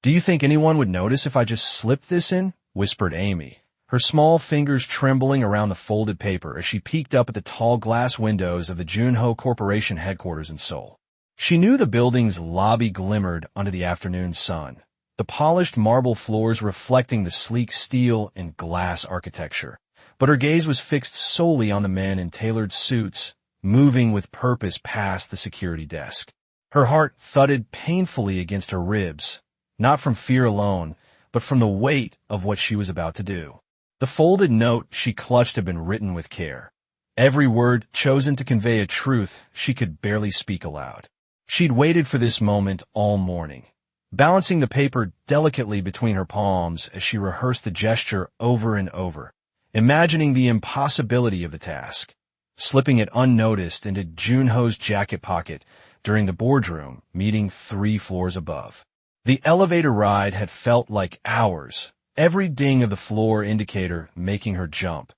"Do you think anyone would notice if I just slipped this in?" whispered Amy, her small fingers trembling around the folded paper as she peeked up at the tall glass windows of the Junho Corporation headquarters in Seoul. She knew the building's lobby glimmered under the afternoon sun, the polished marble floors reflecting the sleek steel and glass architecture. But her gaze was fixed solely on the men in tailored suits, moving with purpose past the security desk. Her heart thudded painfully against her ribs, not from fear alone, but from the weight of what she was about to do. The folded note she clutched had been written with care, every word chosen to convey a truth she could barely speak aloud. She'd waited for this moment all morning, balancing the paper delicately between her palms as she rehearsed the gesture over and over, imagining the impossibility of the task, slipping it unnoticed into Junho's jacket pocket during the boardroom meeting 3 floors above. The elevator ride had felt like hours, every ding of the floor indicator making her jump,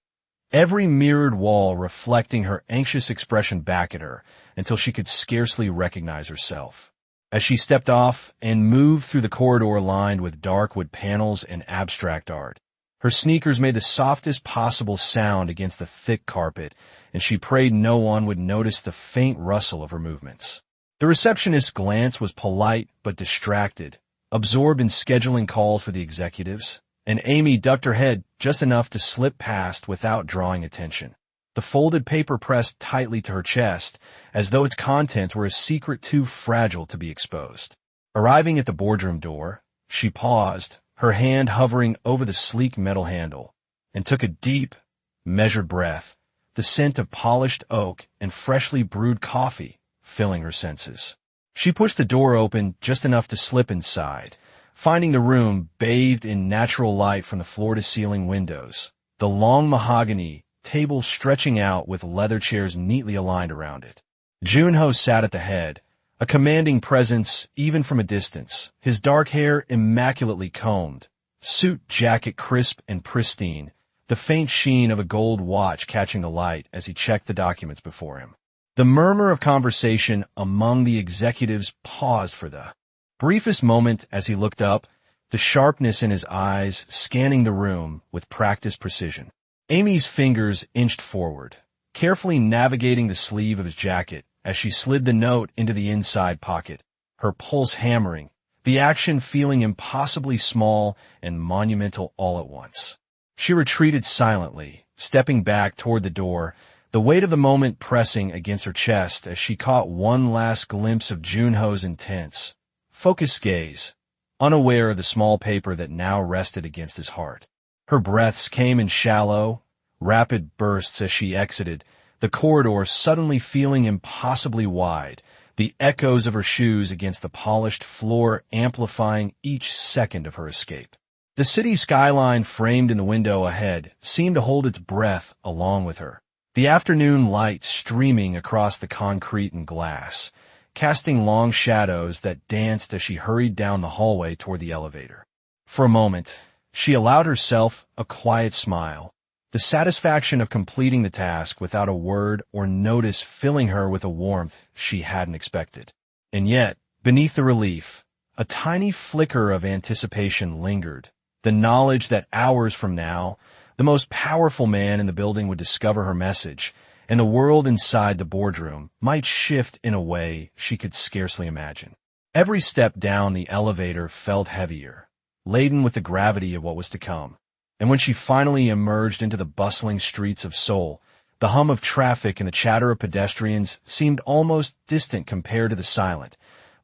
every mirrored wall reflecting her anxious expression back at her until she could scarcely recognize herself. As she stepped off and moved through the corridor lined with dark wood panels and abstract art, her sneakers made the softest possible sound against the thick carpet, and she prayed no one would notice the faint rustle of her movements. The receptionist's glance was polite but distracted, absorbed in scheduling calls for the executives, and Amy ducked her head just enough to slip past without drawing attention. The folded paper pressed tightly to her chest, as though its contents were a secret too fragile to be exposed. Arriving at the boardroom door, she paused, her hand hovering over the sleek metal handle, and took a deep, measured breath, the scent of polished oak and freshly brewed coffee filling her senses. She pushed the door open just enough to slip inside, finding the room bathed in natural light from the floor-to-ceiling windows, the long mahogany table stretching out with leather chairs neatly aligned around it. Junho sat at the head, a commanding presence even from a distance, his dark hair immaculately combed, suit jacket crisp and pristine, the faint sheen of a gold watch catching the light as he checked the documents before him. The murmur of conversation among the executives paused for the briefest moment as he looked up, the sharpness in his eyes scanning the room with practiced precision. Amy's fingers inched forward, carefully navigating the sleeve of his jacket as she slid the note into the inside pocket, her pulse hammering, the action feeling impossibly small and monumental all at once. She retreated silently, stepping back toward the door, the weight of the moment pressing against her chest as she caught one last glimpse of Junho's intense, focused gaze, unaware of the small paper that now rested against his heart. Her breaths came in shallow, rapid bursts as she exited, the corridor suddenly feeling impossibly wide, the echoes of her shoes against the polished floor amplifying each second of her escape. The city skyline framed in the window ahead seemed to hold its breath along with her, the afternoon light streaming across the concrete and glass, casting long shadows that danced as she hurried down the hallway toward the elevator. For a moment, she allowed herself a quiet smile, the satisfaction of completing the task without a word or notice filling her with a warmth she hadn't expected. And yet, beneath the relief, a tiny flicker of anticipation lingered, the knowledge that hours from now, the most powerful man in the building would discover her message, and the world inside the boardroom might shift in a way she could scarcely imagine. Every step down the elevator felt heavier, laden with the gravity of what was to come. And when she finally emerged into the bustling streets of Seoul, the hum of traffic and the chatter of pedestrians seemed almost distant compared to the silent,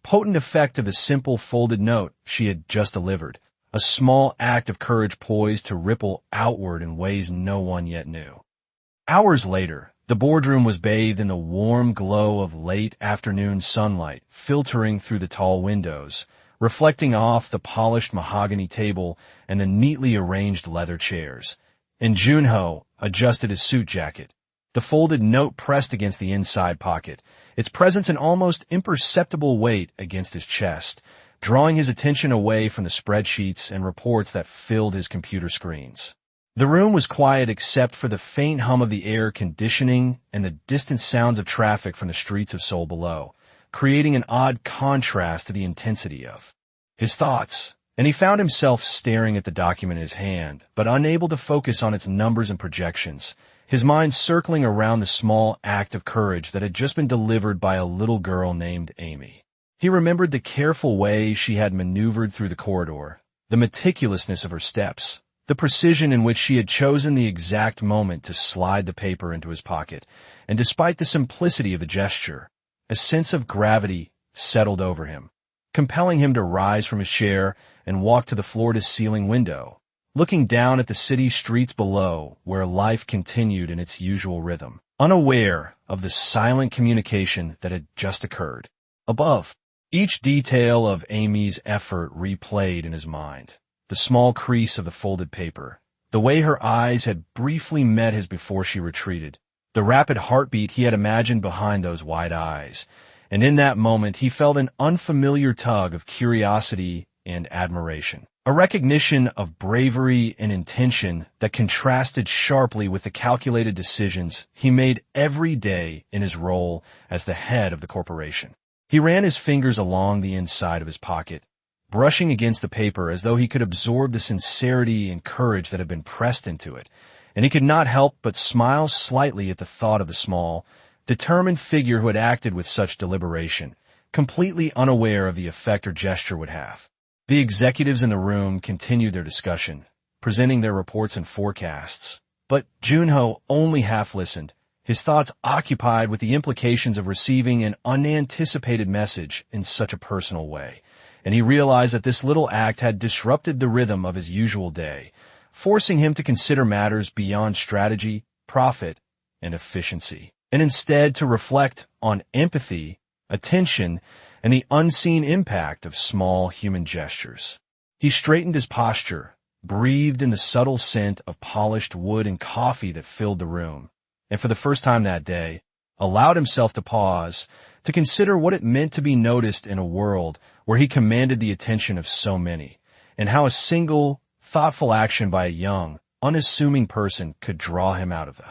potent effect of the simple folded note she had just delivered, a small act of courage poised to ripple outward in ways no one yet knew. Hours later, the boardroom was bathed in the warm glow of late afternoon sunlight filtering through the tall windows, reflecting off the polished mahogany table and the neatly arranged leather chairs. And Junho adjusted his suit jacket, the folded note pressed against the inside pocket, its presence an almost imperceptible weight against his chest, drawing his attention away from the spreadsheets and reports that filled his computer screens. The room was quiet except for the faint hum of the air conditioning and the distant sounds of traffic from the streets of Seoul below, creating an odd contrast to the intensity of his thoughts. and he found himself staring at the document in his hand, but unable to focus on its numbers and projections, his mind circling around the small act of courage that had just been delivered by a little girl named Amy. He remembered the careful way she had maneuvered through the corridor, the meticulousness of her steps, the precision in which she had chosen the exact moment to slide the paper into his pocket, and despite the simplicity of the gesture, a sense of gravity settled over him, compelling him to rise from his chair and walk to the floor-to-ceiling window, looking down at the city streets below where life continued in its usual rhythm, unaware of the silent communication that had just occurred. Above, each detail of Amy's effort replayed in his mind. The small crease of the folded paper, the way her eyes had briefly met his before she retreated, the rapid heartbeat he had imagined behind those wide eyes, and in that moment he felt an unfamiliar tug of curiosity and admiration, a recognition of bravery and intention that contrasted sharply with the calculated decisions he made every day in his role as the head of the corporation. He ran his fingers along the inside of his pocket, brushing against the paper as though he could absorb the sincerity and courage that had been pressed into it, and he could not help but smile slightly at the thought of the small, determined figure who had acted with such deliberation, completely unaware of the effect her gesture would have. The executives in the room continued their discussion, presenting their reports and forecasts, but Junho only half listened, his thoughts occupied with the implications of receiving an unanticipated message in such a personal way, and he realized that this little act had disrupted the rhythm of his usual day, forcing him to consider matters beyond strategy, profit, and efficiency, and instead to reflect on empathy, attention, and the unseen impact of small human gestures. He straightened his posture, breathed in the subtle scent of polished wood and coffee that filled the room, and for the first time that day, allowed himself to pause, to consider what it meant to be noticed in a world where he commanded the attention of so many, and how a single, thoughtful action by a young, unassuming person could draw him out of the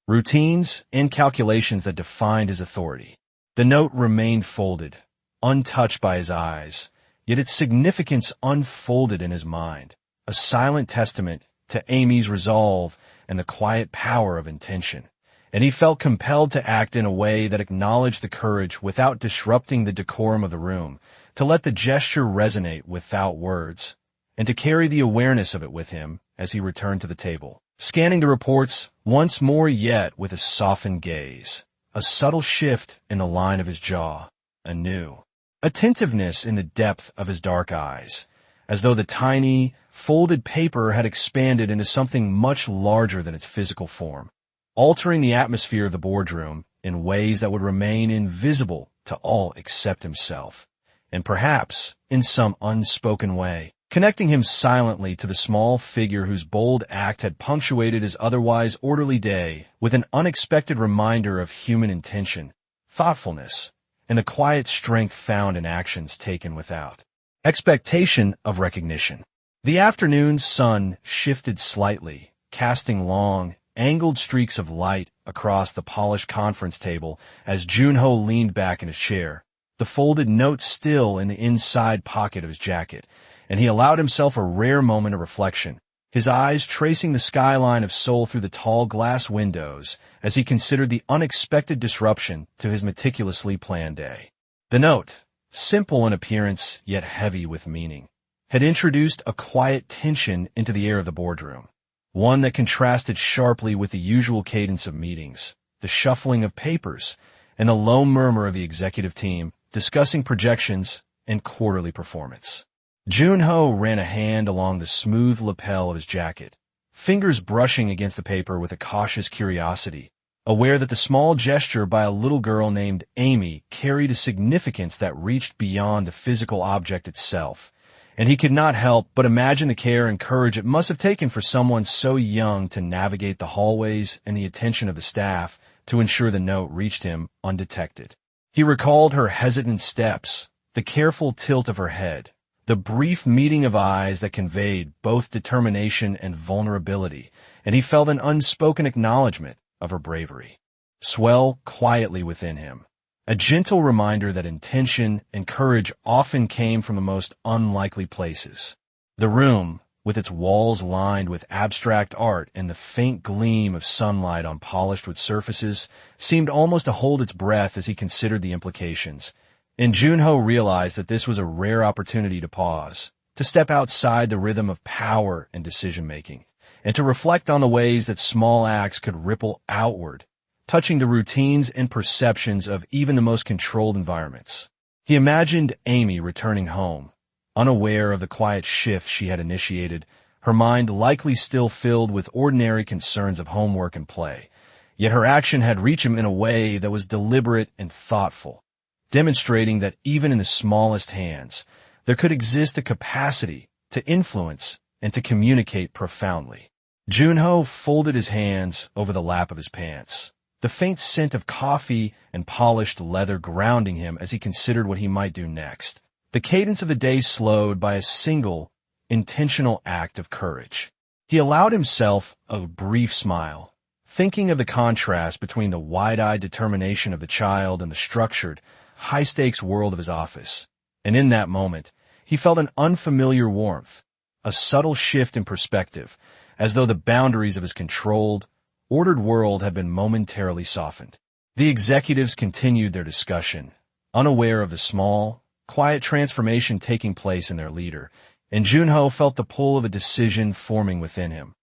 routines and calculations that defined his authority. The note remained folded, untouched by his eyes, yet its significance unfolded in his mind, a silent testament to Amy's resolve and the quiet power of intention. And he felt compelled to act in a way that acknowledged the courage without disrupting the decorum of the room, to let the gesture resonate without words, and to carry the awareness of it with him as he returned to the table, scanning the reports once more yet with a softened gaze, a subtle shift in the line of his jaw, a new attentiveness in the depth of his dark eyes, as though the tiny, folded paper had expanded into something much larger than its physical form, altering the atmosphere of the boardroom in ways that would remain invisible to all except himself, and perhaps, in some unspoken way, connecting him silently to the small figure whose bold act had punctuated his otherwise orderly day with an unexpected reminder of human intention, thoughtfulness, and the quiet strength found in actions taken without expectation of recognition. The afternoon sun shifted slightly, casting long, angled streaks of light across the polished conference table as Junho leaned back in his chair, the folded note still in the inside pocket of his jacket, and he allowed himself a rare moment of reflection, his eyes tracing the skyline of Seoul through the tall glass windows as he considered the unexpected disruption to his meticulously planned day. The note, simple in appearance yet heavy with meaning, had introduced a quiet tension into the air of the boardroom, one that contrasted sharply with the usual cadence of meetings, the shuffling of papers, and the low murmur of the executive team discussing projections and quarterly performance. Junho ran a hand along the smooth lapel of his jacket, fingers brushing against the paper with a cautious curiosity, aware that the small gesture by a little girl named Amy carried a significance that reached beyond the physical object itself, and he could not help but imagine the care and courage it must have taken for someone so young to navigate the hallways and the attention of the staff to ensure the note reached him undetected. He recalled her hesitant steps, the careful tilt of her head, the brief meeting of eyes that conveyed both determination and vulnerability, and he felt an unspoken acknowledgment of her bravery swell quietly within him, a gentle reminder that intention and courage often came from the most unlikely places. The room, with its walls lined with abstract art and the faint gleam of sunlight on polished wood surfaces, seemed almost to hold its breath as he considered the implications. And Junho realized that this was a rare opportunity to pause, to step outside the rhythm of power and decision-making, and to reflect on the ways that small acts could ripple outward, touching the routines and perceptions of even the most controlled environments. He imagined Amy returning home, unaware of the quiet shift she had initiated, her mind likely still filled with ordinary concerns of homework and play. Yet her action had reached him in a way that was deliberate and thoughtful, demonstrating that even in the smallest hands, there could exist a capacity to influence and to communicate profoundly. Junho folded his hands over the lap of his pants, the faint scent of coffee and polished leather grounding him as he considered what he might do next. The cadence of the day slowed by a single, intentional act of courage. He allowed himself a brief smile, thinking of the contrast between the wide-eyed determination of the child and the structured, high-stakes world of his office. And in that moment, he felt an unfamiliar warmth, a subtle shift in perspective, as though the boundaries of his controlled, ordered world had been momentarily softened. The executives continued their discussion, unaware of the small, quiet transformation taking place in their leader, and Junho felt the pull of a decision forming within him,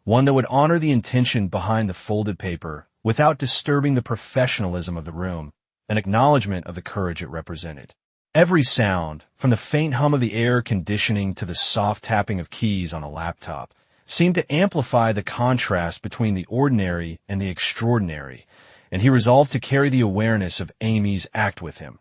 one that would honor the intention behind the folded paper without disturbing the professionalism of the room, an acknowledgement of the courage it represented. Every sound, from the faint hum of the air conditioning to the soft tapping of keys on a laptop, seemed to amplify the contrast between the ordinary and the extraordinary, and he resolved to carry the awareness of Amy's act with him,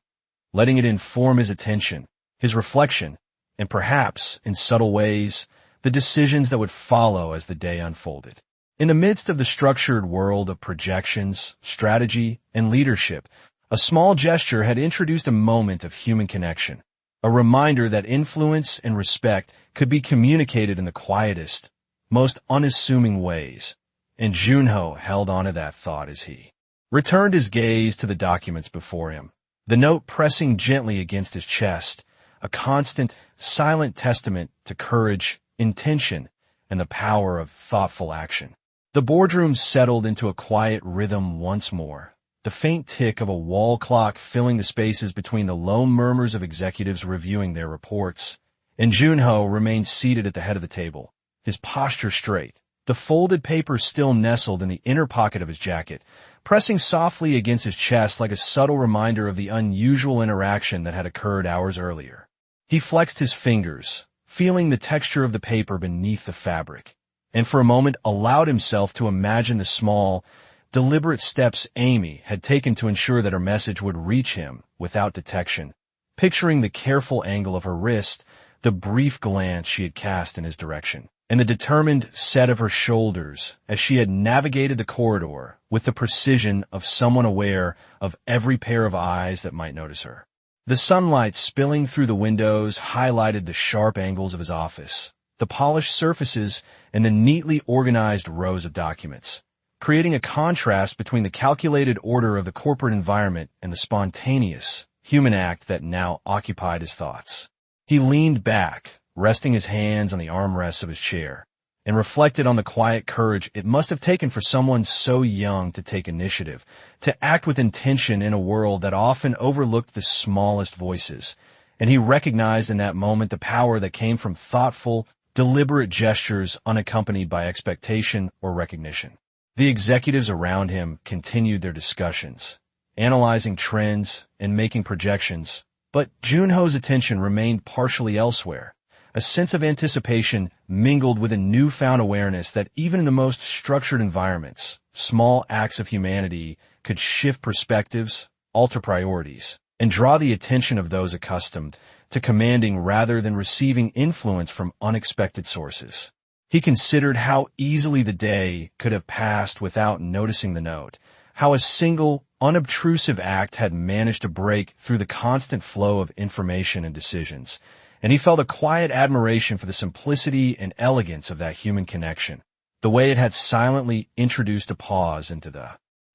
letting it inform his attention, his reflection, and perhaps, in subtle ways, the decisions that would follow as the day unfolded. In the midst of the structured world of projections, strategy, and leadership, a small gesture had introduced a moment of human connection, a reminder that influence and respect could be communicated in the quietest, most unassuming ways, and Junho held on to that thought as he returned his gaze to the documents before him, the note pressing gently against his chest, a constant, silent testament to courage, intention, and the power of thoughtful action. The boardroom settled into a quiet rhythm once more, the faint tick of a wall clock filling the spaces between the low murmurs of executives reviewing their reports, and Junho remained seated at the head of the table, his posture straight, the folded paper still nestled in the inner pocket of his jacket, pressing softly against his chest like a subtle reminder of the unusual interaction that had occurred hours earlier. He flexed his fingers, feeling the texture of the paper beneath the fabric, and for a moment allowed himself to imagine the small, deliberate steps Amy had taken to ensure that her message would reach him without detection, picturing the careful angle of her wrist, the brief glance she had cast in his direction, and the determined set of her shoulders as she had navigated the corridor with the precision of someone aware of every pair of eyes that might notice her. The sunlight spilling through the windows highlighted the sharp angles of his office, the polished surfaces, and the neatly organized rows of documents, creating a contrast between the calculated order of the corporate environment and the spontaneous, human act that now occupied his thoughts. He leaned back, resting his hands on the armrests of his chair, and reflected on the quiet courage it must have taken for someone so young to take initiative, to act with intention in a world that often overlooked the smallest voices, and he recognized in that moment the power that came from thoughtful, deliberate gestures unaccompanied by expectation or recognition. The executives around him continued their discussions, analyzing trends and making projections, but Junho's attention remained partially elsewhere. A sense of anticipation mingled with a newfound awareness that even in the most structured environments, small acts of humanity could shift perspectives, alter priorities, and draw the attention of those accustomed to commanding rather than receiving influence from unexpected sources. He considered how easily the day could have passed without noticing the note, how a single, unobtrusive act had managed to break through the constant flow of information and decisions, and he felt a quiet admiration for the simplicity and elegance of that human connection, the way it had silently introduced a pause into the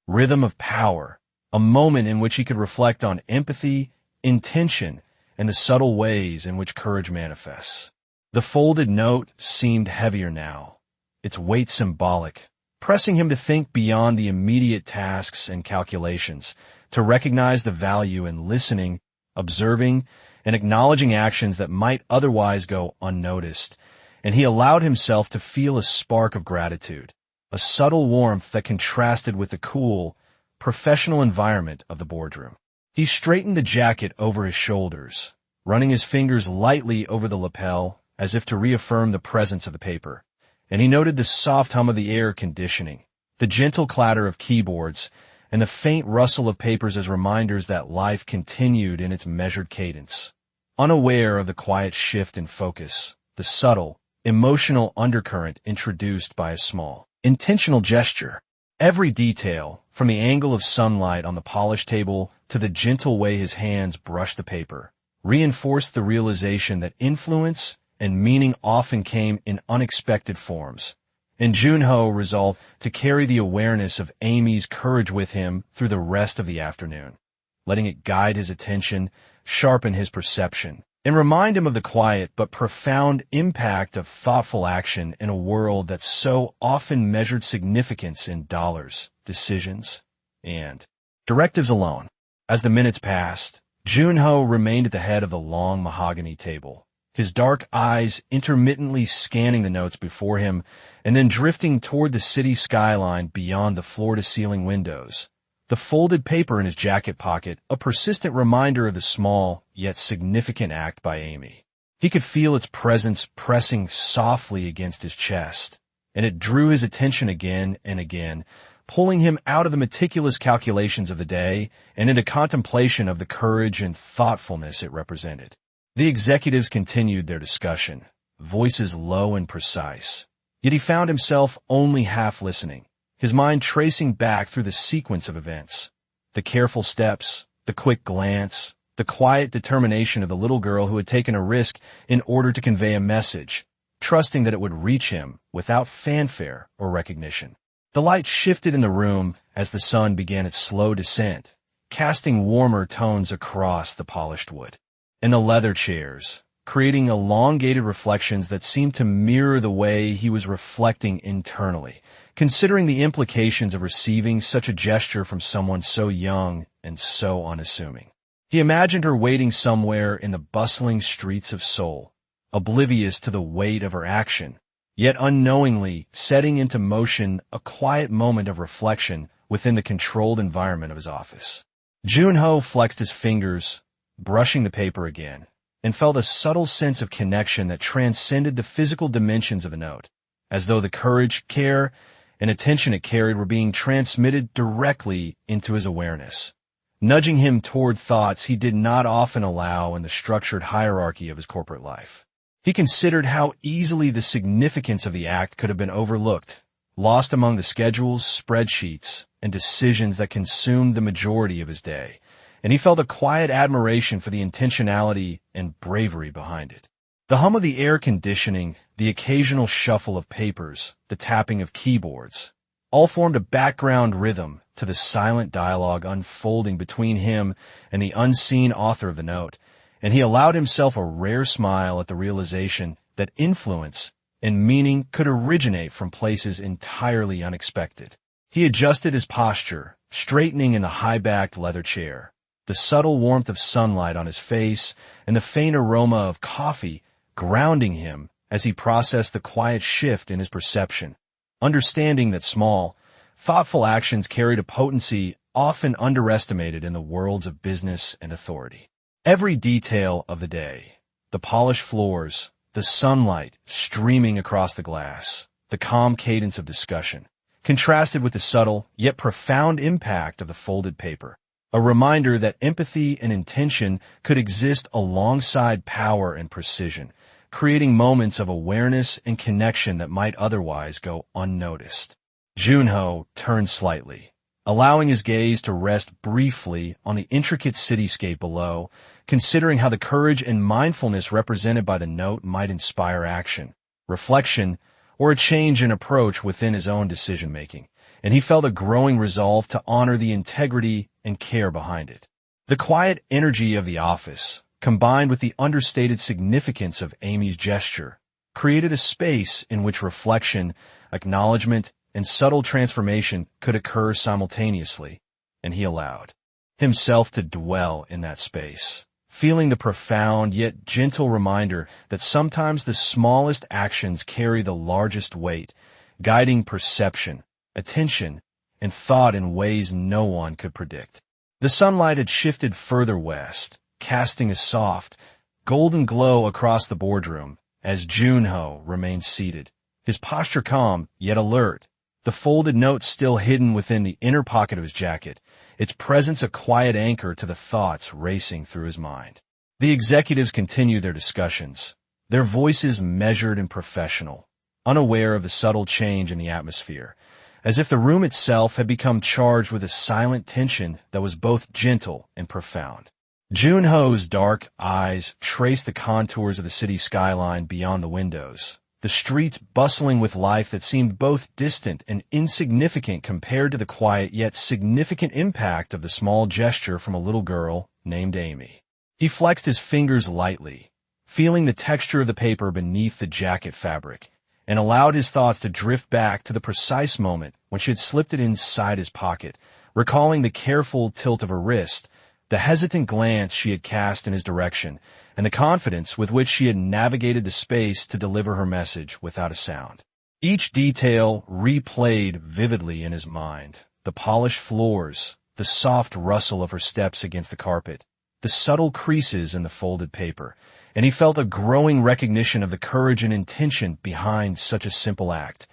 rhythm of power, a moment in which he could reflect on empathy, intention, and the subtle ways in which courage manifests. The folded note seemed heavier now, its weight symbolic, pressing him to think beyond the immediate tasks and calculations, to recognize the value in listening, observing, and acknowledging actions that might otherwise go unnoticed. And he allowed himself to feel a spark of gratitude, a subtle warmth that contrasted with the cool, professional environment of the boardroom. He straightened the jacket over his shoulders, running his fingers lightly over the lapel as if to reaffirm the presence of the paper, and he noted the soft hum of the air conditioning, the gentle clatter of keyboards, and the faint rustle of papers as reminders that life continued in its measured cadence. Unaware of the quiet shift in focus, the subtle, emotional undercurrent introduced by a small, intentional gesture. Every detail, from the angle of sunlight on the polished table to the gentle way his hands brushed the paper, reinforced the realization that influence and meaning often came in unexpected forms. And Junho resolved to carry the awareness of Amy's courage with him through the rest of the afternoon, letting it guide his attention, sharpen his perception, and remind him of the quiet but profound impact of thoughtful action in a world that so often measured significance in dollars, decisions, and directives alone. As the minutes passed, Junho remained at the head of the long mahogany table, his dark eyes intermittently scanning the notes before him and then drifting toward the city skyline beyond the floor-to-ceiling windows, the folded paper in his jacket pocket a persistent reminder of the small yet significant act by Amy. He could feel its presence pressing softly against his chest, and it drew his attention again and again, pulling him out of the meticulous calculations of the day and into contemplation of the courage and thoughtfulness it represented. The executives continued their discussion, voices low and precise, yet he found himself only half listening, his mind tracing back through the sequence of events. The careful steps, the quick glance, the quiet determination of the little girl who had taken a risk in order to convey a message, trusting that it would reach him without fanfare or recognition. The light shifted in the room as the sun began its slow descent, casting warmer tones across the polished wood and the leather chairs, creating elongated reflections that seemed to mirror the way he was reflecting internally, considering the implications of receiving such a gesture from someone so young and so unassuming. He imagined her waiting somewhere in the bustling streets of Seoul, oblivious to the weight of her action, yet unknowingly setting into motion a quiet moment of reflection within the controlled environment of his office. Junho flexed his fingers, brushing the paper again, and felt a subtle sense of connection that transcended the physical dimensions of the note, as though the courage, care, and attention it carried were being transmitted directly into his awareness, nudging him toward thoughts he did not often allow in the structured hierarchy of his corporate life. He considered how easily the significance of the act could have been overlooked, lost among the schedules, spreadsheets, and decisions that consumed the majority of his day, and he felt a quiet admiration for the intentionality and bravery behind it. The hum of the air conditioning, the occasional shuffle of papers, the tapping of keyboards, all formed a background rhythm to the silent dialogue unfolding between him and the unseen author of the note, and he allowed himself a rare smile at the realization that influence and meaning could originate from places entirely unexpected. He adjusted his posture, straightening in the high-backed leather chair, the subtle warmth of sunlight on his face and the faint aroma of coffee grounding him as he processed the quiet shift in his perception, understanding that small, thoughtful actions carried a potency often underestimated in the worlds of business and authority. Every detail of the day, the polished floors, the sunlight streaming across the glass, the calm cadence of discussion, contrasted with the subtle yet profound impact of the folded paper, a reminder that empathy and intention could exist alongside power and precision, creating moments of awareness and connection that might otherwise go unnoticed. Junho turned slightly, allowing his gaze to rest briefly on the intricate cityscape below, considering how the courage and mindfulness represented by the note might inspire action, reflection, or a change in approach within his own decision-making, and he felt a growing resolve to honor the integrity and care behind it. The quiet energy of the office, combined with the understated significance of Amy's gesture, created a space in which reflection, acknowledgement, and subtle transformation could occur simultaneously, and he allowed himself to dwell in that space, feeling the profound yet gentle reminder that sometimes the smallest actions carry the largest weight, guiding perception, attention, and thought in ways no one could predict. The sunlight had shifted further west, casting a soft, golden glow across the boardroom as Junho remained seated, his posture calm yet alert, the folded note still hidden within the inner pocket of his jacket, its presence a quiet anchor to the thoughts racing through his mind. The executives continued their discussions, their voices measured and professional, unaware of the subtle change in the atmosphere, as if the room itself had become charged with a silent tension that was both gentle and profound. Junho's dark eyes traced the contours of the city skyline beyond the windows, the streets bustling with life that seemed both distant and insignificant compared to the quiet yet significant impact of the small gesture from a little girl named Amy. He flexed his fingers lightly, feeling the texture of the paper beneath the jacket fabric, and allowed his thoughts to drift back to the precise moment when she had slipped it inside his pocket, recalling the careful tilt of her wrist, the hesitant glance she had cast in his direction, and the confidence with which she had navigated the space to deliver her message without a sound. Each detail replayed vividly in his mind: the polished floors, the soft rustle of her steps against the carpet, the subtle creases in the folded paper, and he felt a growing recognition of the courage and intention behind such a simple act,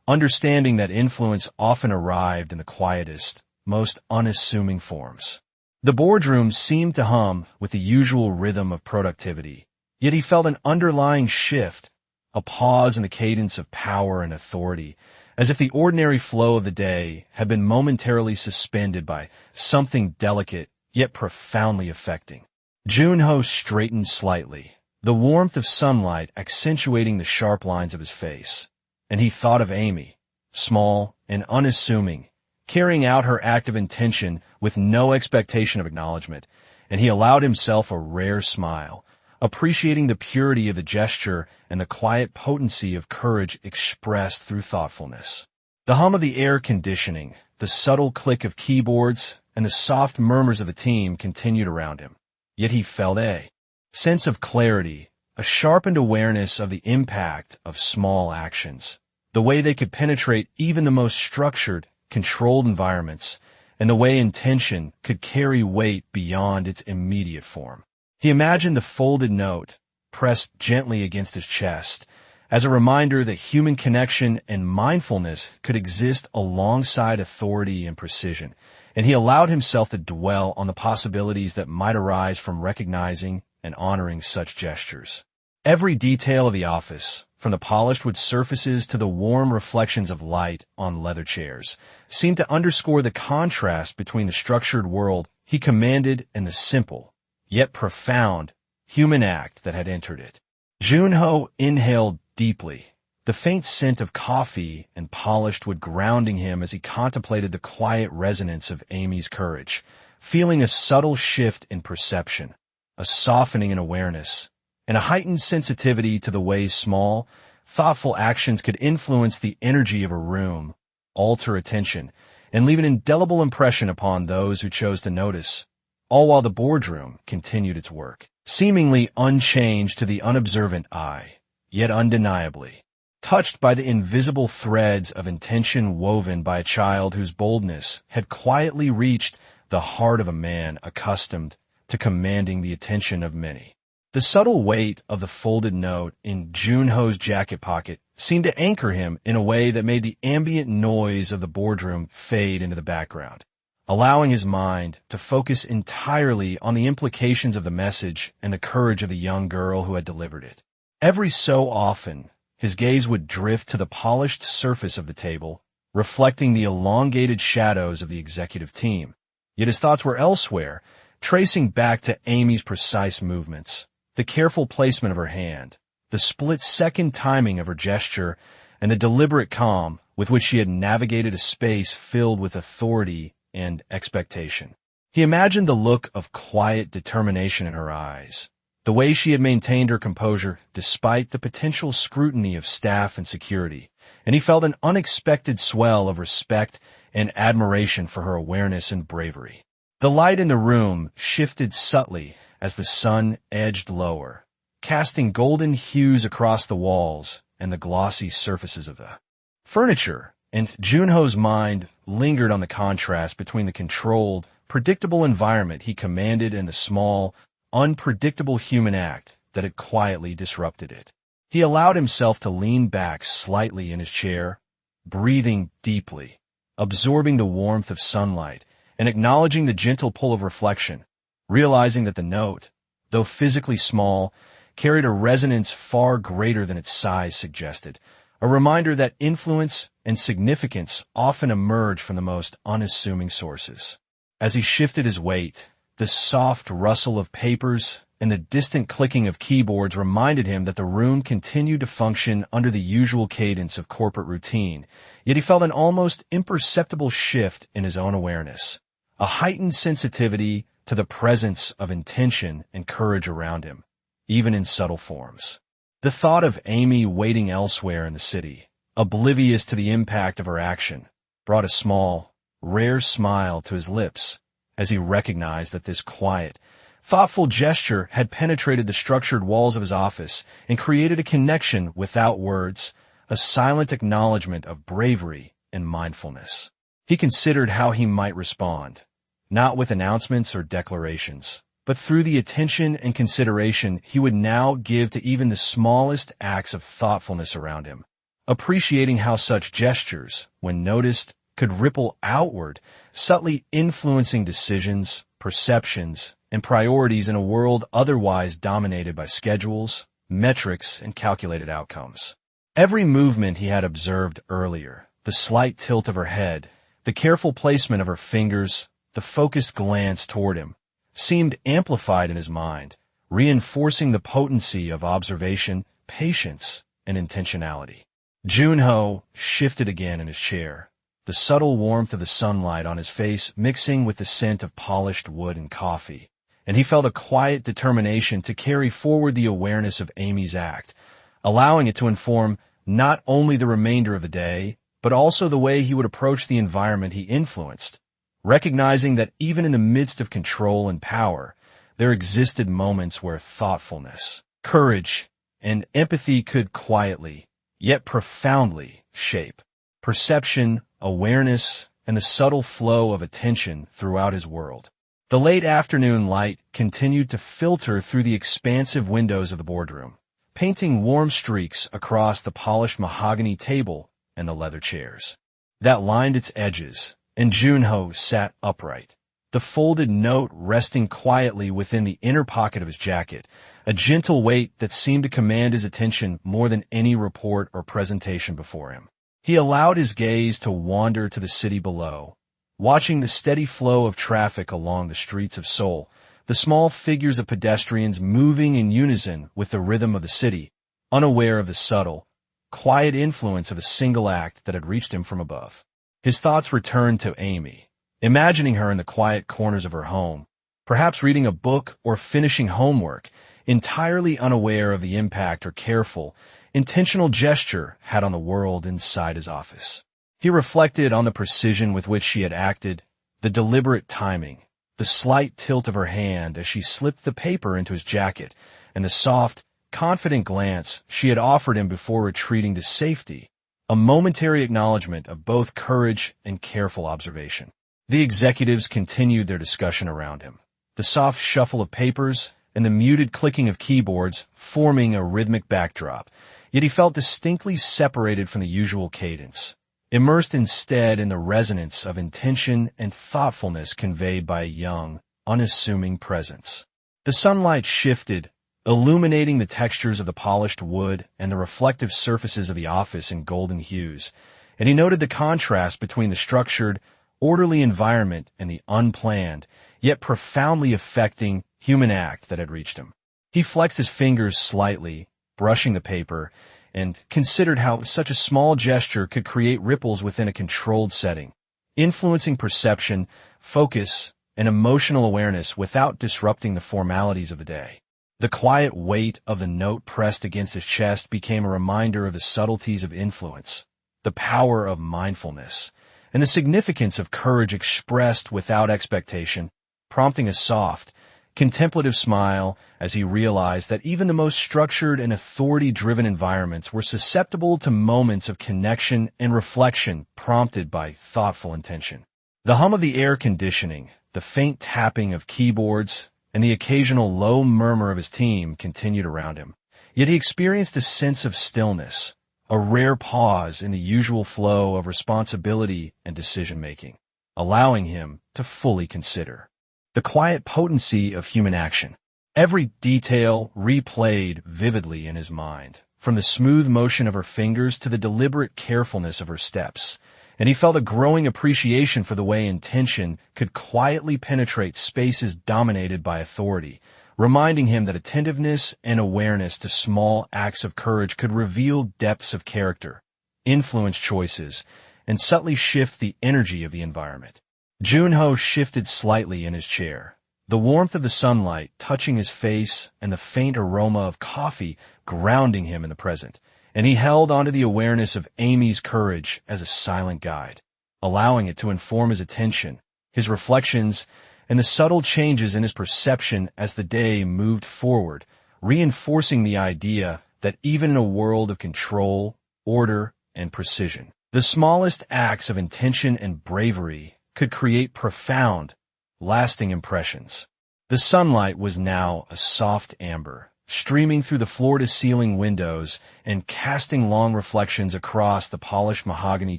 understanding that influence often arrived in the quietest, most unassuming forms. The boardroom seemed to hum with the usual rhythm of productivity, yet he felt an underlying shift, a pause in the cadence of power and authority, as if the ordinary flow of the day had been momentarily suspended by something delicate yet profoundly affecting. Junho straightened slightly, the warmth of sunlight accentuating the sharp lines of his face, and he thought of Amy, small and unassuming, carrying out her act of intention with no expectation of acknowledgement, and he allowed himself a rare smile, appreciating the purity of the gesture and the quiet potency of courage expressed through thoughtfulness. The hum of the air conditioning, the subtle click of keyboards, and the soft murmurs of the team continued around him. Yet he felt a sense of clarity, a sharpened awareness of the impact of small actions, the way they could penetrate even the most structured, controlled environments, and the way intention could carry weight beyond its immediate form. He imagined the folded note, pressed gently against his chest, as a reminder that human connection and mindfulness could exist alongside authority and precision, and he allowed himself to dwell on the possibilities that might arise from recognizing and honoring such gestures. Every detail of the office, from the polished wood surfaces to the warm reflections of light on leather chairs, seemed to underscore the contrast between the structured world he commanded and the simple, yet profound, human act that had entered it. Junho inhaled deeply, the faint scent of coffee and polished wood grounding him as he contemplated the quiet resonance of Amy's courage, feeling a subtle shift in perception, a softening in awareness, and a heightened sensitivity to the ways small, thoughtful actions could influence the energy of a room, alter attention, and leave an indelible impression upon those who chose to notice, all while the boardroom continued its work, seemingly unchanged to the unobservant eye, yet undeniably touched by the invisible threads of intention woven by a child whose boldness had quietly reached the heart of a man accustomed to commanding the attention of many. The subtle weight of the folded note in Junho's jacket pocket seemed to anchor him in a way that made the ambient noise of the boardroom fade into the background, allowing his mind to focus entirely on the implications of the message and the courage of the young girl who had delivered it. Every so often, his gaze would drift to the polished surface of the table, reflecting the elongated shadows of the executive team. Yet his thoughts were elsewhere, tracing back to Amy's precise movements, the careful placement of her hand, the split-second timing of her gesture, and the deliberate calm with which she had navigated a space filled with authority and expectation. He imagined the look of quiet determination in her eyes, the way she had maintained her composure despite the potential scrutiny of staff and security, and he felt an unexpected swell of respect and admiration for her awareness and bravery. The light in the room shifted subtly as the sun edged lower, casting golden hues across the walls and the glossy surfaces of the furniture, and Junho's mind lingered on the contrast between the controlled, predictable environment he commanded and the small, unpredictable human act that had quietly disrupted it. He allowed himself to lean back slightly in his chair, breathing deeply, absorbing the warmth of sunlight, and acknowledging the gentle pull of reflection, realizing that the note, though physically small, carried a resonance far greater than its size suggested, a reminder that influence and significance often emerge from the most unassuming sources. As he shifted his weight, the soft rustle of papers and the distant clicking of keyboards reminded him that the room continued to function under the usual cadence of corporate routine, yet he felt an almost imperceptible shift in his own awareness, a heightened sensitivity to the presence of intention and courage around him, even in subtle forms. The thought of Amy waiting elsewhere in the city, oblivious to the impact of her action, brought a small, rare smile to his lips as he recognized that this quiet, thoughtful gesture had penetrated the structured walls of his office and created a connection without words, a silent acknowledgement of bravery and mindfulness. He considered how he might respond, not with announcements or declarations, but through the attention and consideration he would now give to even the smallest acts of thoughtfulness around him, appreciating how such gestures, when noticed, could ripple outward, subtly influencing decisions, perceptions, and priorities in a world otherwise dominated by schedules, metrics, and calculated outcomes. Every movement he had observed earlier, the slight tilt of her head, the careful placement of her fingers, the focused glance toward him, seemed amplified in his mind, reinforcing the potency of observation, patience, and intentionality. Junho shifted again in his chair, the subtle warmth of the sunlight on his face mixing with the scent of polished wood and coffee, and he felt a quiet determination to carry forward the awareness of Amy's act, allowing it to inform not only the remainder of the day, but also the way he would approach the environment he influenced, recognizing that even in the midst of control and power, there existed moments where thoughtfulness, courage, and empathy could quietly, yet profoundly, shape perception, awareness, and the subtle flow of attention throughout his world. The late afternoon light continued to filter through the expansive windows of the boardroom, painting warm streaks across the polished mahogany table and the leather chairs that lined its edges, and Junho sat upright, the folded note resting quietly within the inner pocket of his jacket, a gentle weight that seemed to command his attention more than any report or presentation before him. He allowed his gaze to wander to the city below, watching the steady flow of traffic along the streets of Seoul, the small figures of pedestrians moving in unison with the rhythm of the city, unaware of the subtle, quiet influence of a single act that had reached him from above. His thoughts returned to Amy, imagining her in the quiet corners of her home, perhaps reading a book or finishing homework, entirely unaware of the impact her careful, intentional gesture had on the world inside his office. He reflected on the precision with which she had acted, the deliberate timing, the slight tilt of her hand as she slipped the paper into his jacket, and the soft, confident glance she had offered him before retreating to safety, a momentary acknowledgement of both courage and careful observation. The executives continued their discussion around him, the soft shuffle of papers and the muted clicking of keyboards forming a rhythmic backdrop, yet he felt distinctly separated from the usual cadence, immersed instead in the resonance of intention and thoughtfulness conveyed by a young, unassuming presence. The sunlight shifted, illuminating the textures of the polished wood and the reflective surfaces of the office in golden hues, and he noted the contrast between the structured, orderly environment and the unplanned, yet profoundly affecting human act that had reached him. He flexed his fingers slightly, brushing the paper, and considered how such a small gesture could create ripples within a controlled setting, influencing perception, focus, and emotional awareness without disrupting the formalities of the day. The quiet weight of the note pressed against his chest became a reminder of the subtleties of influence, the power of mindfulness, and the significance of courage expressed without expectation, prompting a soft, contemplative smile as he realized that even the most structured and authority-driven environments were susceptible to moments of connection and reflection prompted by thoughtful intention. The hum of the air conditioning, the faint tapping of keyboards, and the occasional low murmur of his team continued around him. Yet he experienced a sense of stillness, a rare pause in the usual flow of responsibility and decision-making, allowing him to fully consider the quiet potency of human action. Every detail replayed vividly in his mind, from the smooth motion of her fingers to the deliberate carefulness of her steps, and he felt a growing appreciation for the way intention could quietly penetrate spaces dominated by authority, reminding him that attentiveness and awareness to small acts of courage could reveal depths of character, influence choices, and subtly shift the energy of the environment. Junho shifted slightly in his chair, the warmth of the sunlight touching his face and the faint aroma of coffee grounding him in the present, and he held onto the awareness of Amy's courage as a silent guide, allowing it to inform his attention, his reflections, and the subtle changes in his perception as the day moved forward, reinforcing the idea that even in a world of control, order, and precision, the smallest acts of intention and bravery could create profound, lasting impressions. The sunlight was now a soft amber, streaming through the floor-to-ceiling windows and casting long reflections across the polished mahogany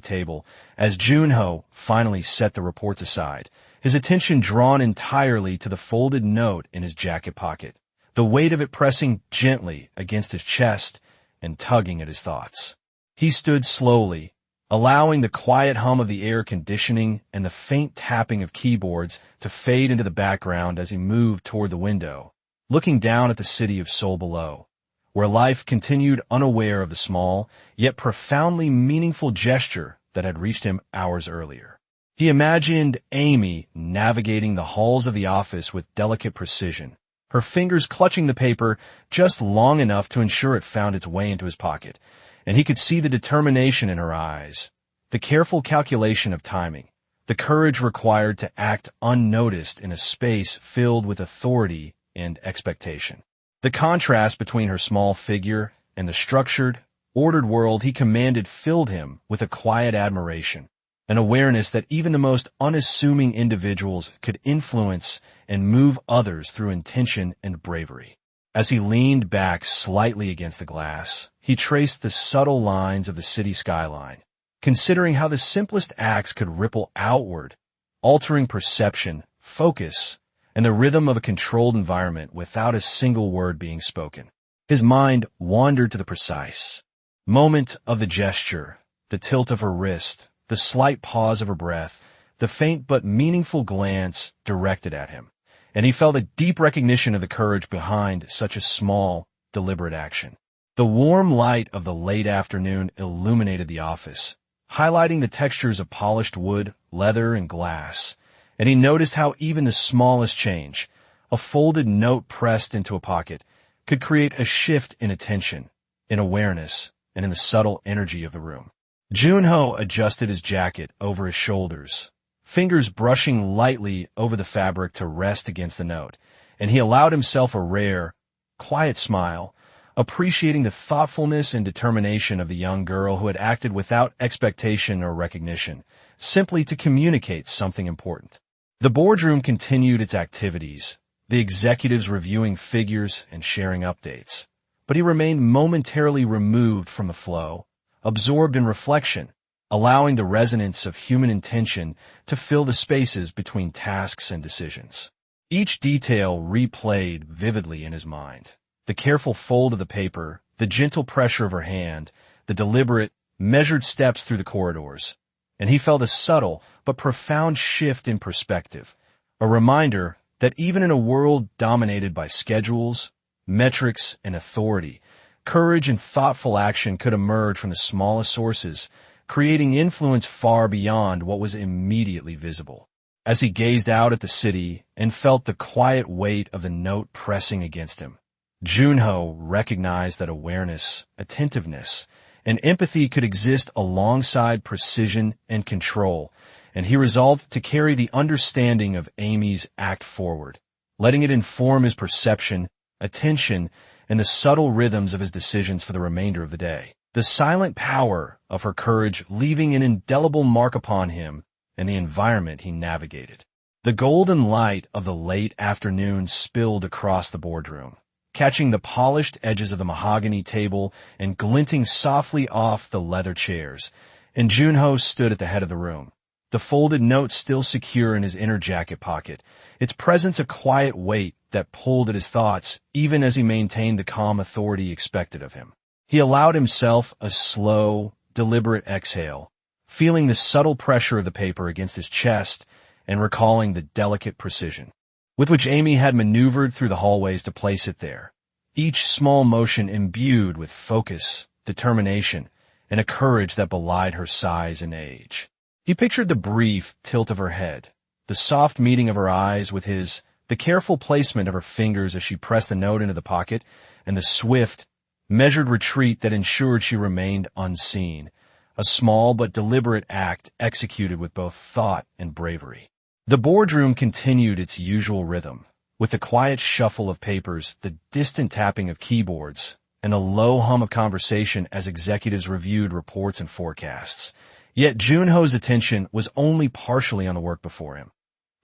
table as Junho finally set the reports aside, his attention drawn entirely to the folded note in his jacket pocket, the weight of it pressing gently against his chest and tugging at his thoughts. He stood slowly, allowing the quiet hum of the air conditioning and the faint tapping of keyboards to fade into the background as he moved toward the window, looking down at the city of Seoul below, where life continued unaware of the small, yet profoundly meaningful gesture that had reached him hours earlier. He imagined Amy navigating the halls of the office with delicate precision, her fingers clutching the paper just long enough to ensure it found its way into his pocket, and he could see the determination in her eyes, the careful calculation of timing, the courage required to act unnoticed in a space filled with authority and expectation. The contrast between her small figure and the structured, ordered world he commanded filled him with a quiet admiration, an awareness that even the most unassuming individuals could influence and move others through intention and bravery. As he leaned back slightly against the glass, he traced the subtle lines of the city skyline, considering how the simplest acts could ripple outward, altering perception, focus, and the rhythm of a controlled environment without a single word being spoken. His mind wandered to the precise moment of the gesture, the tilt of her wrist, the slight pause of her breath, the faint but meaningful glance directed at him, and he felt a deep recognition of the courage behind such a small, deliberate action. The warm light of the late afternoon illuminated the office, highlighting the textures of polished wood, leather, and glass, and he noticed how even the smallest change, a folded note pressed into a pocket, could create a shift in attention, in awareness, and in the subtle energy of the room. Junho adjusted his jacket over his shoulders, fingers brushing lightly over the fabric to rest against the note, and he allowed himself a rare, quiet smile, appreciating the thoughtfulness and determination of the young girl who had acted without expectation or recognition, simply to communicate something important. The boardroom continued its activities, the executives reviewing figures and sharing updates, but he remained momentarily removed from the flow, absorbed in reflection, allowing the resonance of human intention to fill the spaces between tasks and decisions. Each detail replayed vividly in his mind. The careful fold of the paper, the gentle pressure of her hand, the deliberate, measured steps through the corridors, and he felt a subtle but profound shift in perspective, a reminder that even in a world dominated by schedules, metrics, and authority, courage and thoughtful action could emerge from the smallest sources, creating influence far beyond what was immediately visible. As he gazed out at the city and felt the quiet weight of the note pressing against him, Junho recognized that awareness, attentiveness, and empathy could exist alongside precision and control, and he resolved to carry the understanding of Amy's act forward, letting it inform his perception, attention, and the subtle rhythms of his decisions for the remainder of the day. The silent power of her courage leaving an indelible mark upon him and the environment he navigated. The golden light of the late afternoon spilled across the boardroom, catching the polished edges of the mahogany table and glinting softly off the leather chairs, and Junho stood at the head of the room, the folded note still secure in his inner jacket pocket, its presence a quiet weight that pulled at his thoughts even as he maintained the calm authority expected of him. He allowed himself a slow, deliberate exhale, feeling the subtle pressure of the paper against his chest and recalling the delicate precision with which Amy had maneuvered through the hallways to place it there, each small motion imbued with focus, determination, and a courage that belied her size and age. He pictured the brief tilt of her head, the soft meeting of her eyes with his, the careful placement of her fingers as she pressed the note into the pocket, and the swift, measured retreat that ensured she remained unseen, a small but deliberate act executed with both thought and bravery. The boardroom continued its usual rhythm, with the quiet shuffle of papers, the distant tapping of keyboards, and a low hum of conversation as executives reviewed reports and forecasts. Yet Junho's attention was only partially on the work before him.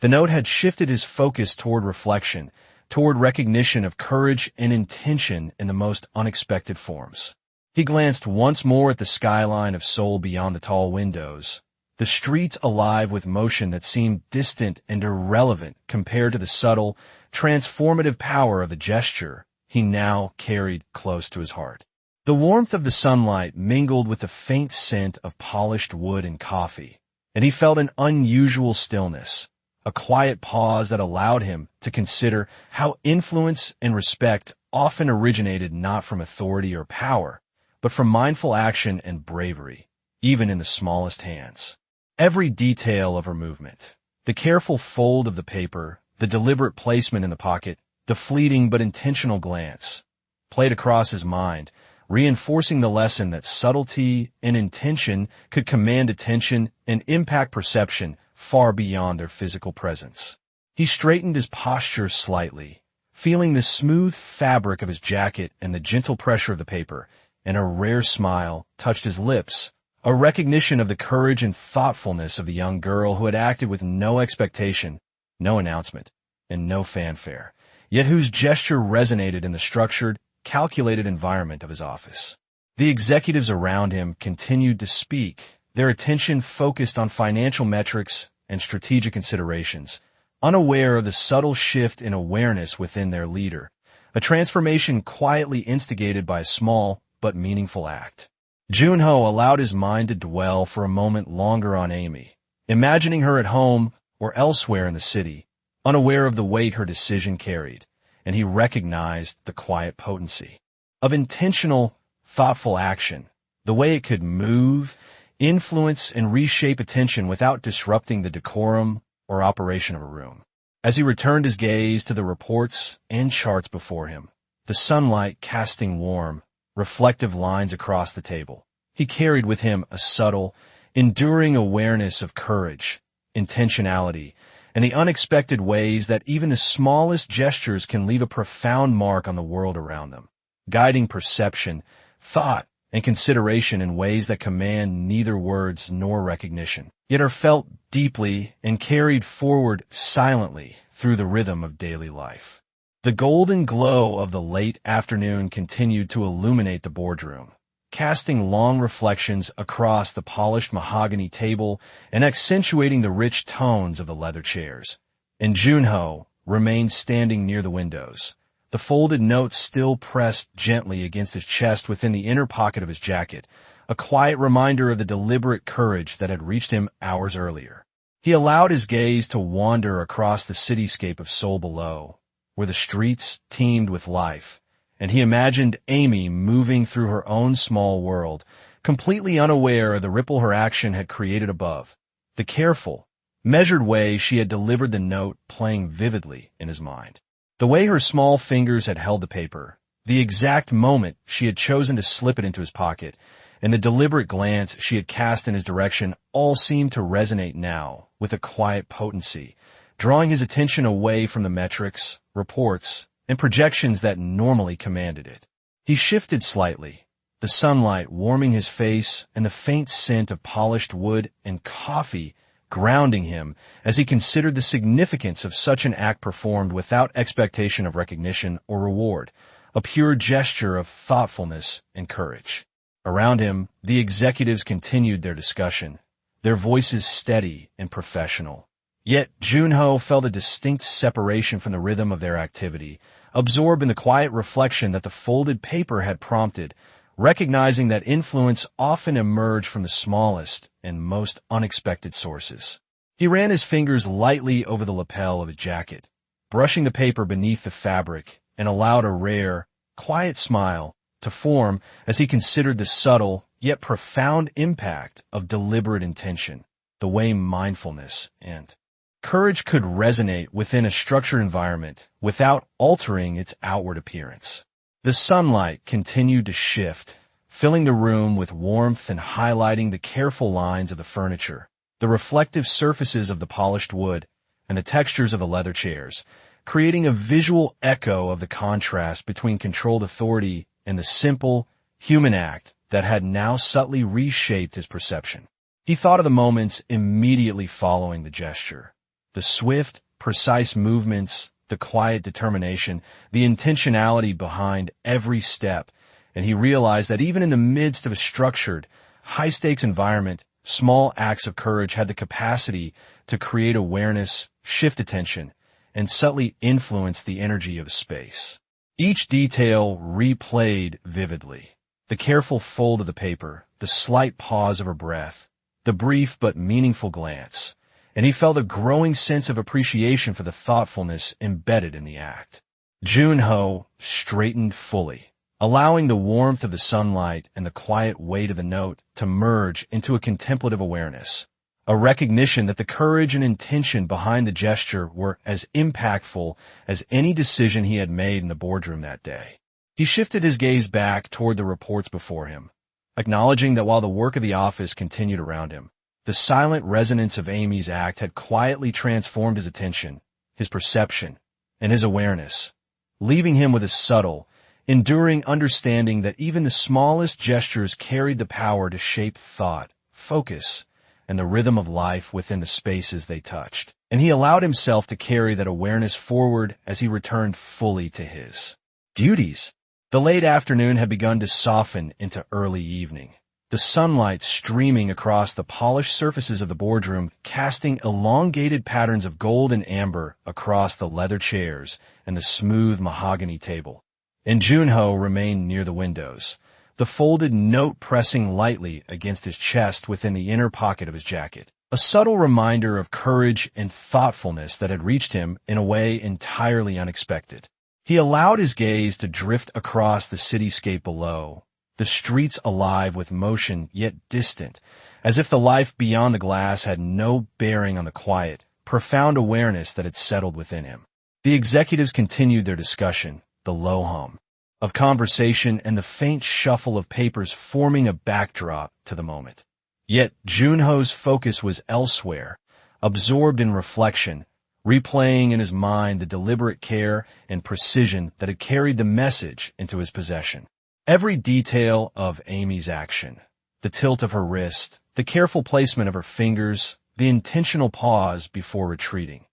The note had shifted his focus toward reflection, toward recognition of courage and intention in the most unexpected forms. He glanced once more at the skyline of Seoul beyond the tall windows, the streets alive with motion that seemed distant and irrelevant compared to the subtle, transformative power of the gesture he now carried close to his heart. The warmth of the sunlight mingled with the faint scent of polished wood and coffee, and he felt an unusual stillness, a quiet pause that allowed him to consider how influence and respect often originated not from authority or power, but from mindful action and bravery, even in the smallest hands. Every detail of her movement, the careful fold of the paper, the deliberate placement in the pocket, the fleeting but intentional glance, played across his mind, reinforcing the lesson that subtlety and intention could command attention and impact perception far beyond their physical presence. He straightened his posture slightly, feeling the smooth fabric of his jacket and the gentle pressure of the paper, and a rare smile touched his lips, a recognition of the courage and thoughtfulness of the young girl who had acted with no expectation, no announcement, and no fanfare, yet whose gesture resonated in the structured, calculated environment of his office. The executives around him continued to speak, their attention focused on financial metrics and strategic considerations, unaware of the subtle shift in awareness within their leader, a transformation quietly instigated by a small but meaningful act. Junho allowed his mind to dwell for a moment longer on Amy, imagining her at home or elsewhere in the city, unaware of the weight her decision carried, and he recognized the quiet potency of intentional, thoughtful action, the way it could move, influence, and reshape attention without disrupting the decorum or operation of a room. As he returned his gaze to the reports and charts before him, the sunlight casting warm, reflective lines across the table, he carried with him a subtle, enduring awareness of courage, intentionality, and the unexpected ways that even the smallest gestures can leave a profound mark on the world around them, guiding perception, thought, and consideration in ways that command neither words nor recognition, yet are felt deeply and carried forward silently through the rhythm of daily life. The golden glow of the late afternoon continued to illuminate the boardroom, casting long reflections across the polished mahogany table and accentuating the rich tones of the leather chairs. And Junho remained standing near the windows, the folded notes still pressed gently against his chest within the inner pocket of his jacket, a quiet reminder of the deliberate courage that had reached him hours earlier. He allowed his gaze to wander across the cityscape of Seoul below, where the streets teemed with life, and he imagined Amy moving through her own small world, completely unaware of the ripple her action had created above, the careful, measured way she had delivered the note playing vividly in his mind. The way her small fingers had held the paper, The exact moment she had chosen to slip it into his pocket, and the deliberate glance she had cast in his direction all seemed to resonate now with a quiet potency, drawing his attention away from the metrics, reports, and projections that normally commanded it. He shifted slightly, the sunlight warming his face and the faint scent of polished wood and coffee grounding him as he considered the significance of such an act performed without expectation of recognition or reward, a pure gesture of thoughtfulness and courage. Around him, the executives continued their discussion, their voices steady and professional. Yet Junho felt a distinct separation from the rhythm of their activity, absorbed in the quiet reflection that the folded paper had prompted, recognizing that influence often emerged from the smallest and most unexpected sources. He ran his fingers lightly over the lapel of his jacket, brushing the paper beneath the fabric, and allowed a rare, quiet smile to form as he considered the subtle yet profound impact of deliberate intention, the way mindfulness and courage could resonate within a structured environment without altering its outward appearance. The sunlight continued to shift, filling the room with warmth and highlighting the careful lines of the furniture, the reflective surfaces of the polished wood, and the textures of the leather chairs, creating a visual echo of the contrast between controlled authority and the simple, human act that had now subtly reshaped his perception. He thought of the moments immediately following the gesture. The swift, precise movements, the quiet determination, the intentionality behind every step, and he realized that even in the midst of a structured, high-stakes environment, small acts of courage had the capacity to create awareness, shift attention, and subtly influence the energy of space. Each detail replayed vividly. The careful fold of the paper, the slight pause of her breath, the brief but meaningful glance, and he felt a growing sense of appreciation for the thoughtfulness embedded in the act. Junho straightened fully, allowing the warmth of the sunlight and the quiet weight of the note to merge into a contemplative awareness, a recognition that the courage and intention behind the gesture were as impactful as any decision he had made in the boardroom that day. He shifted his gaze back toward the reports before him, acknowledging that while the work of the office continued around him, the silent resonance of Amy's act had quietly transformed his attention, his perception, and his awareness, leaving him with a subtle, enduring understanding that even the smallest gestures carried the power to shape thought, focus, and the rhythm of life within the spaces they touched. And he allowed himself to carry that awareness forward as he returned fully to his duties. The late afternoon had begun to soften into early evening, the sunlight streaming across the polished surfaces of the boardroom, casting elongated patterns of gold and amber across the leather chairs and the smooth mahogany table. And Junho remained near the windows, the folded note pressing lightly against his chest within the inner pocket of his jacket, a subtle reminder of courage and thoughtfulness that had reached him in a way entirely unexpected. He allowed his gaze to drift across the cityscape below, the streets alive with motion yet distant, as if the life beyond the glass had no bearing on the quiet, profound awareness that had settled within him. The executives continued their discussion, the low hum of conversation and the faint shuffle of papers forming a backdrop to the moment. Yet Junho's focus was elsewhere, absorbed in reflection, replaying in his mind the deliberate care and precision that had carried the message into his possession. Every detail of Amy's action, the tilt of her wrist, the careful placement of her fingers, the intentional pause before retreating,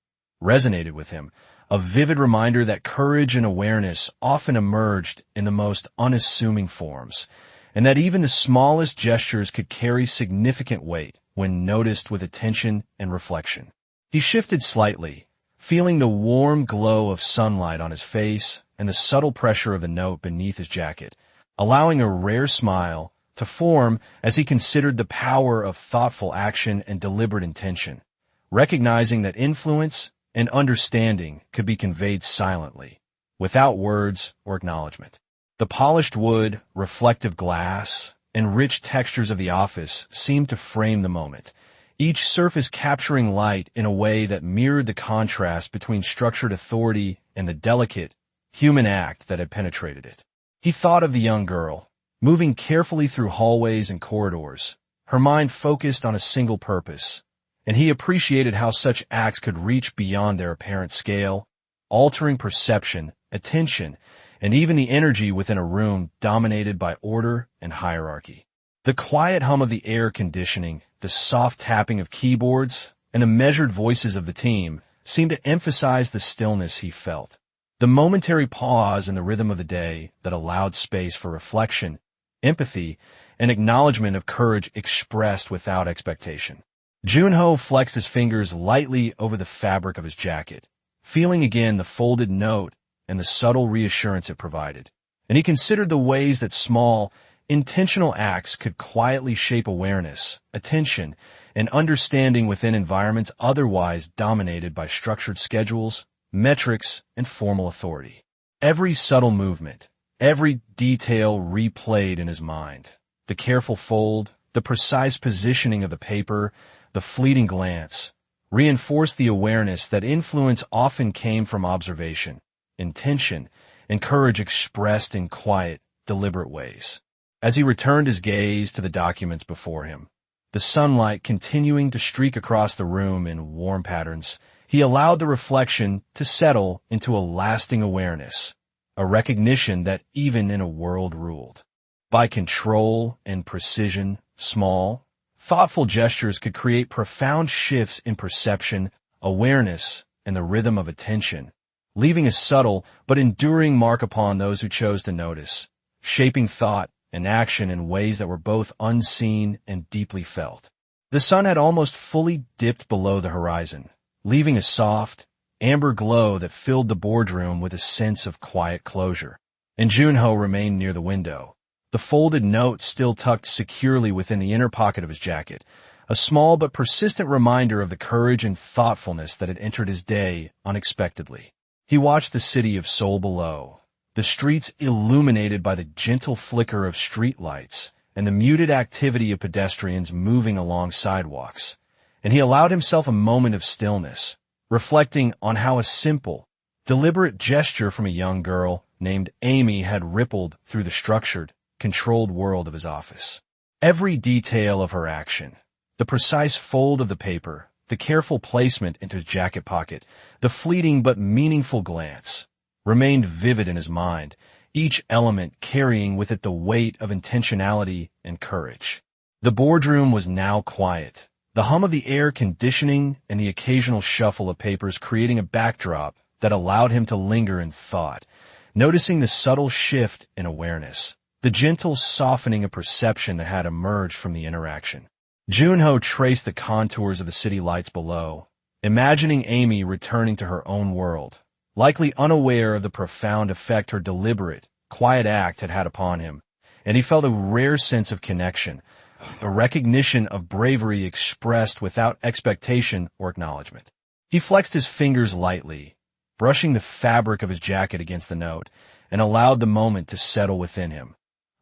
resonated with him, a vivid reminder that courage and awareness often emerged in the most unassuming forms, and that even the smallest gestures could carry significant weight when noticed with attention and reflection. He shifted slightly, feeling the warm glow of sunlight on his face and the subtle pressure of the note beneath his jacket, allowing a rare smile to form as he considered the power of thoughtful action and deliberate intention, recognizing that influence and understanding could be conveyed silently, without words or acknowledgement. The polished wood, reflective glass, and rich textures of the office seemed to frame the moment, each surface capturing light in a way that mirrored the contrast between structured authority and the delicate, human act that had penetrated it. He thought of the young girl, moving carefully through hallways and corridors, her mind focused on a single purpose, and he appreciated how such acts could reach beyond their apparent scale, altering perception, attention, and even the energy within a room dominated by order and hierarchy. The quiet hum of the air conditioning, the soft tapping of keyboards, and the measured voices of the team seemed to emphasize the stillness he felt. The momentary pause in the rhythm of the day that allowed space for reflection, empathy, and acknowledgement of courage expressed without expectation. Junho flexed his fingers lightly over the fabric of his jacket, feeling again the folded note and the subtle reassurance it provided. And he considered the ways that small, intentional acts could quietly shape awareness, attention, and understanding within environments otherwise dominated by structured schedules, metrics, and formal authority. Every subtle movement, every detail replayed in his mind. The careful fold, the precise positioning of the paper, the fleeting glance, reinforced the awareness that influence often came from observation, intention, and courage expressed in quiet, deliberate ways. As he returned his gaze to the documents before him, the sunlight continuing to streak across the room in warm patterns, he allowed the reflection to settle into a lasting awareness, a recognition that even in a world ruled by control and precision, small, thoughtful gestures could create profound shifts in perception, awareness, and the rhythm of attention, leaving a subtle but enduring mark upon those who chose to notice, shaping thought and action in ways that were both unseen and deeply felt. The sun had almost fully dipped below the horizon, leaving a soft, amber glow that filled the boardroom with a sense of quiet closure. And Junho remained near the window, the folded note still tucked securely within the inner pocket of his jacket, a small but persistent reminder of the courage and thoughtfulness that had entered his day unexpectedly. He watched the city of Seoul below, the streets illuminated by the gentle flicker of street lights and the muted activity of pedestrians moving along sidewalks, and he allowed himself a moment of stillness, reflecting on how a simple, deliberate gesture from a young girl named Amy had rippled through the structured, controlled world of his office. Every detail of her action, the precise fold of the paper, the careful placement into his jacket pocket, the fleeting but meaningful glance, remained vivid in his mind, each element carrying with it the weight of intentionality and courage. The boardroom was now quiet, the hum of the air conditioning and the occasional shuffle of papers creating a backdrop that allowed him to linger in thought, noticing the subtle shift in awareness, the gentle softening of perception that had emerged from the interaction. Junho traced the contours of the city lights below, imagining Amy returning to her own world, likely unaware of the profound effect her deliberate, quiet act had had upon him, and he felt a rare sense of connection, a recognition of bravery expressed without expectation or acknowledgement. He flexed his fingers lightly, brushing the fabric of his jacket against the note, and allowed the moment to settle within him,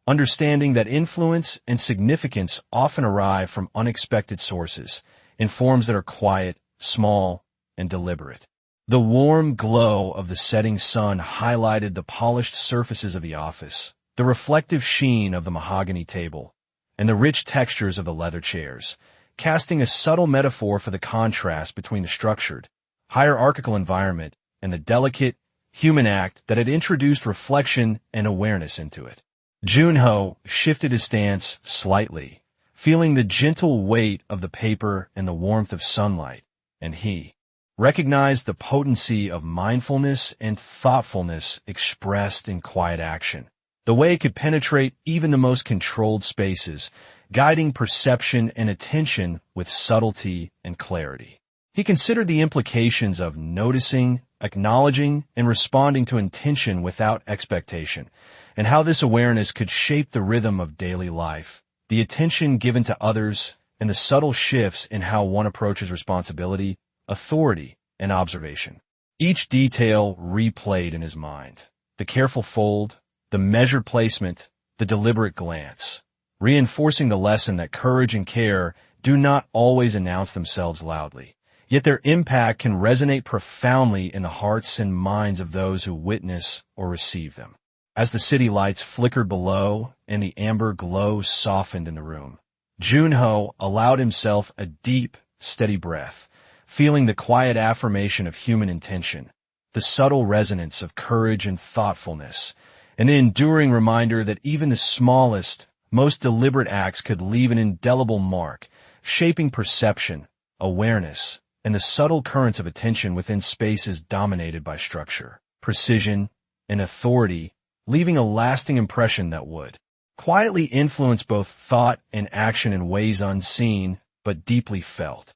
understanding that influence and significance often arrive from unexpected sources, in forms that are quiet, small, and deliberate. The warm glow of the setting sun highlighted the polished surfaces of the office, the reflective sheen of the mahogany table, and the rich textures of the leather chairs, casting a subtle metaphor for the contrast between the structured, hierarchical environment and the delicate, human act that had introduced reflection and awareness into it. Junho shifted his stance slightly, feeling the gentle weight of the paper and the warmth of sunlight, and he recognized the potency of mindfulness and thoughtfulness expressed in quiet action, the way it could penetrate even the most controlled spaces, guiding perception and attention with subtlety and clarity. He considered the implications of noticing, acknowledging, and responding to intention without expectation, and how this awareness could shape the rhythm of daily life, the attention given to others, and the subtle shifts in how one approaches responsibility, authority, and observation. Each detail replayed in his mind, the careful fold, the measured placement, the deliberate glance, reinforcing the lesson that courage and care do not always announce themselves loudly, yet their impact can resonate profoundly in the hearts and minds of those who witness or receive them. As the city lights flickered below and the amber glow softened in the room, Junho allowed himself a deep, steady breath, feeling the quiet affirmation of human intention, the subtle resonance of courage and thoughtfulness, and the enduring reminder that even the smallest, most deliberate acts could leave an indelible mark, shaping perception, awareness, and the subtle currents of attention within spaces dominated by structure, precision, and authority, leaving a lasting impression that would quietly influence both thought and action in ways unseen but deeply felt.